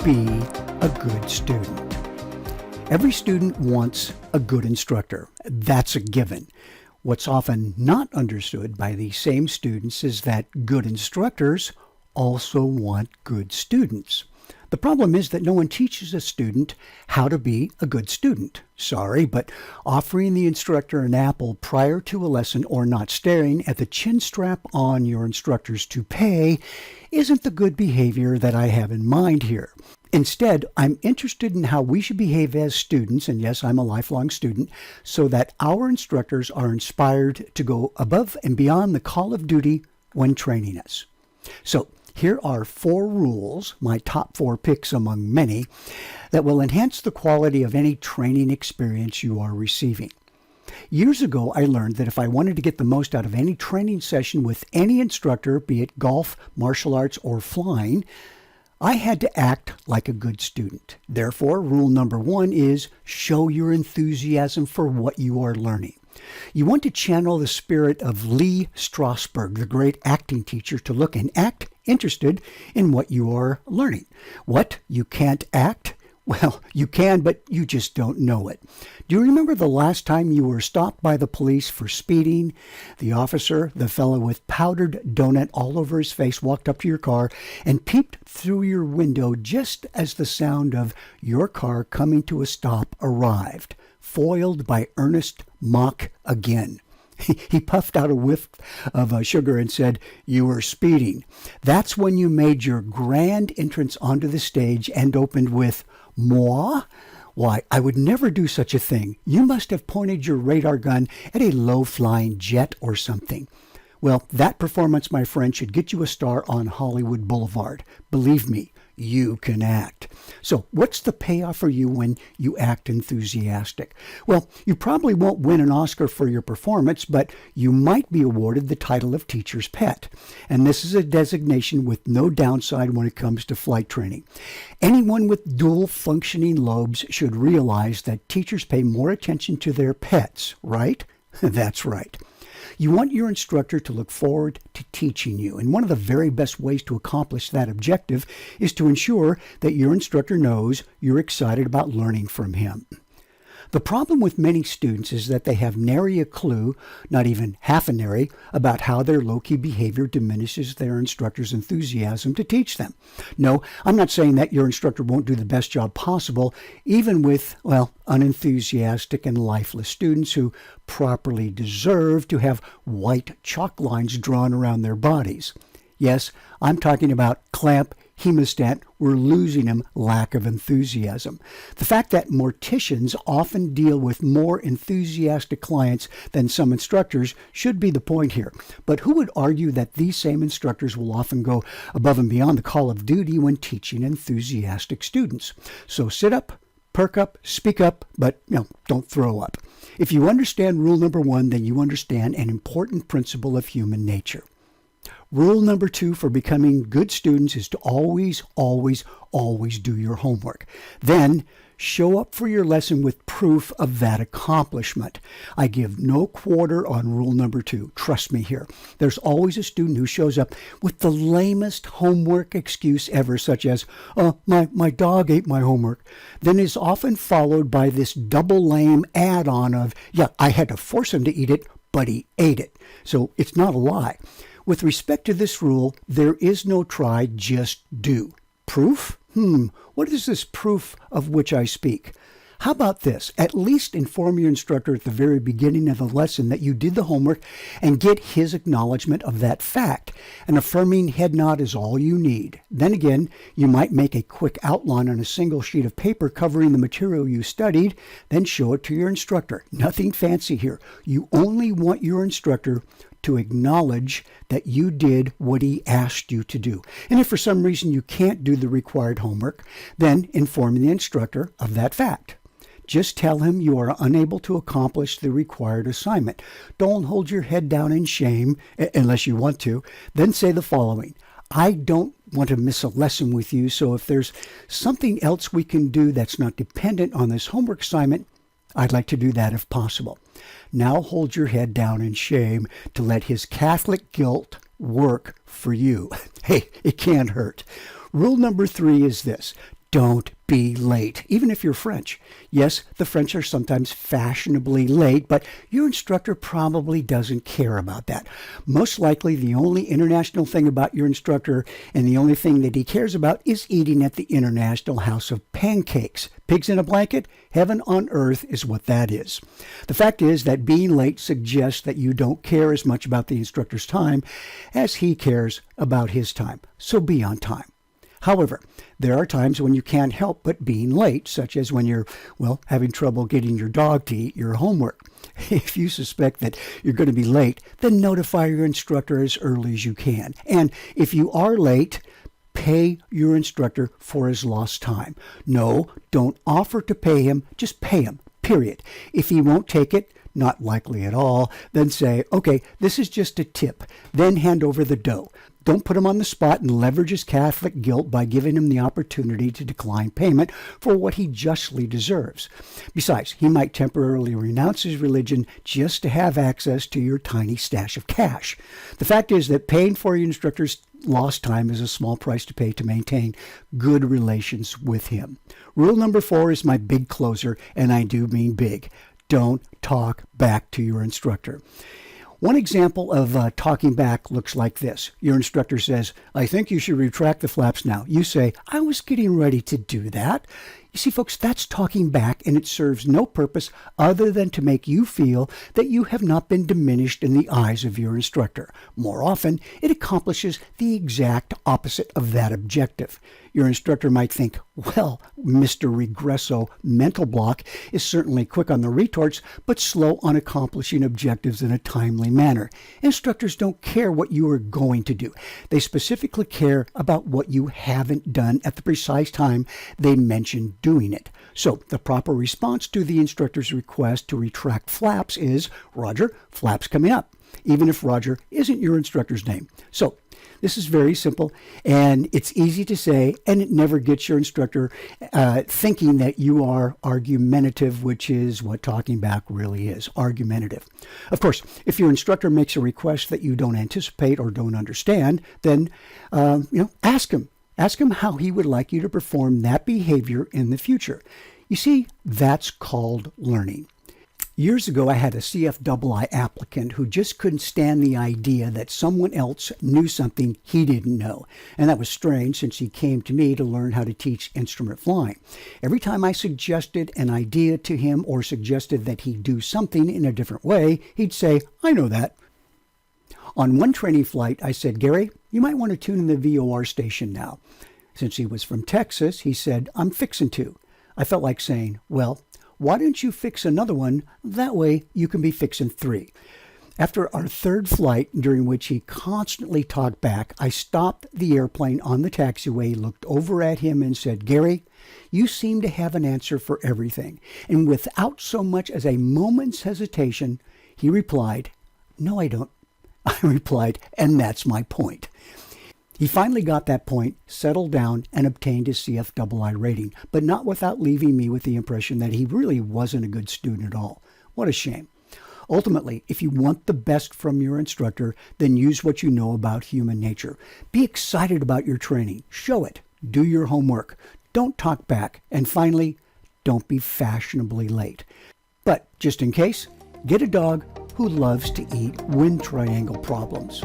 be a good student? Every student wants a good instructor. That's a given. What's often not understood by these same students is that good instructors also want good students. The problem is that no one teaches a student how to be a good student. Sorry, but offering the instructor an apple prior to a lesson or not staring at the chin strap on your instructor's toupee isn't the good behavior that I have in mind here. Instead, I'm interested in how we should behave as students, and yes, I'm a lifelong student, so that our instructors are inspired to go above and beyond the call of duty when training us. So, here are 4 rules, my top 4 picks among many, that will enhance the quality of any training experience you are receiving. Years ago, I learned that if I wanted to get the most out of any training session with any instructor, be it golf, martial arts, or flying, I had to act like a good student. Therefore, rule number 1 is show your enthusiasm for what you are learning. You want to channel the spirit of Lee Strasberg, the great acting teacher, to look and act interested in what you are learning. What? You can't act? Well, you can, but you just don't know it. Do you remember the last time you were stopped by the police for speeding? The officer, the fellow with powdered donut all over his face, walked up to your car and peeped through your window just as the sound of your car coming to a stop arrived, foiled by earnest mock again. He puffed out a whiff of sugar and said, "You were speeding." That's when you made your grand entrance onto the stage and opened with, "Moi? Why, I would never do such a thing. You must have pointed your radar gun at a low-flying jet or something." Well, that performance, my friend, should get you a star on Hollywood Boulevard. Believe me, you can act. So what's the payoff for you when you act enthusiastic? Well, you probably won't win an Oscar for your performance, but you might be awarded the title of teacher's pet. And this is a designation with no downside when it comes to flight training. Anyone with dual functioning lobes should realize that teachers pay more attention to their pets, right? That's right. You want your instructor to look forward to teaching you, and one of the very best ways to accomplish that objective is to ensure that your instructor knows you're excited about learning from him. The problem with many students is that they have nary a clue, not even half a nary, about how their low-key behavior diminishes their instructor's enthusiasm to teach them. No, I'm not saying that your instructor won't do the best job possible, even with, unenthusiastic and lifeless students who properly deserve to have white chalk lines drawn around their bodies. Yes, I'm talking about clamp, hemostat, we're losing him, lack of enthusiasm. The fact that morticians often deal with more enthusiastic clients than some instructors should be the point here. But who would argue that these same instructors will often go above and beyond the call of duty when teaching enthusiastic students? So sit up, perk up, speak up, but don't throw up. If you understand rule number 1, then you understand an important principle of human nature. Rule number 2 for becoming good students is to always, always, always do your homework. Then show up for your lesson with proof of that accomplishment. I give no quarter on rule number 2. Trust me here. There's always a student who shows up with the lamest homework excuse ever, such as, my dog ate my homework. Then is often followed by this double lame add-on of, I had to force him to eat it, but he ate it. So it's not a lie. With respect to this rule, there is no try, just do. Proof? What is this proof of which I speak? How about this? At least inform your instructor at the very beginning of the lesson that you did the homework and get his acknowledgement of that fact. An affirming head nod is all you need. Then again, you might make a quick outline on a single sheet of paper covering the material you studied, then show it to your instructor. Nothing fancy here. You only want your instructor to acknowledge that you did what he asked you to do. And if for some reason you can't do the required homework, then inform the instructor of that fact. Just tell him you are unable to accomplish the required assignment. Don't hold your head down in shame, unless you want to. Then say the following: I don't want to miss a lesson with you, so if there's something else we can do that's not dependent on this homework assignment, I'd like to do that if possible. Now hold your head down in shame to let his Catholic guilt work for you. Hey, it can't hurt. Rule number 3 is this: Don't be late, even if you're French. Yes, the French are sometimes fashionably late, but your instructor probably doesn't care about that. Most likely, the only international thing about your instructor and the only thing that he cares about is eating at the International House of Pancakes. Pigs in a blanket? Heaven on earth is what that is. The fact is that being late suggests that you don't care as much about the instructor's time as he cares about his time. So be on time. However, there are times when you can't help but being late, such as when you're, having trouble getting your dog to eat your homework. If you suspect that you're going to be late, then notify your instructor as early as you can. And if you are late, pay your instructor for his lost time. No, don't offer to pay him, just pay him, period. If he won't take it, not likely at all, then say, okay, this is just a tip, then hand over the dough. Don't put him on the spot and leverage his Catholic guilt by giving him the opportunity to decline payment for what he justly deserves. Besides, he might temporarily renounce his religion just to have access to your tiny stash of cash. The fact is that paying for your instructor's lost time is a small price to pay to maintain good relations with him. Rule number 4 is my big closer, and I do mean big. Don't talk back to your instructor. One example of talking back looks like this. Your instructor says, I think you should retract the flaps now. You say, I was getting ready to do that. You see, folks, that's talking back, and it serves no purpose other than to make you feel that you have not been diminished in the eyes of your instructor. More often, it accomplishes the exact opposite of that objective. Your instructor might think, well, Mr. Regresso mental block is certainly quick on the retorts, but slow on accomplishing objectives in a timely manner. Instructors don't care what you are going to do. They specifically care about what you haven't done at the precise time they mentioned doing it. So the proper response to the instructor's request to retract flaps is, Roger, flaps coming up, even if Roger isn't your instructor's name. So this is very simple, and it's easy to say, and it never gets your instructor thinking that you are argumentative, which is what talking back really is, argumentative. Of course, if your instructor makes a request that you don't anticipate or don't understand, then ask him. Ask him how he would like you to perform that behavior in the future. You see, that's called learning. Years ago, I had a CFII applicant who just couldn't stand the idea that someone else knew something he didn't know. And that was strange since he came to me to learn how to teach instrument flying. Every time I suggested an idea to him or suggested that he do something in a different way, he'd say, I know that. On one training flight, I said, Gary, you might want to tune in the VOR station now. Since he was from Texas, he said, I'm fixing to. I felt like saying, well, why don't you fix another one? That way you can be fixing 3. After our third flight, during which he constantly talked back, I stopped the airplane on the taxiway, looked over at him and said, Gary, you seem to have an answer for everything. And without so much as a moment's hesitation, he replied, no, I don't. I replied, and that's my point. He finally got that point, settled down, and obtained his CFII rating, but not without leaving me with the impression that he really wasn't a good student at all. What a shame. Ultimately, if you want the best from your instructor, then use what you know about human nature. Be excited about your training. Show it. Do your homework. Don't talk back. And finally, don't be fashionably late. But just in case, get a dog who loves to eat wind triangle problems.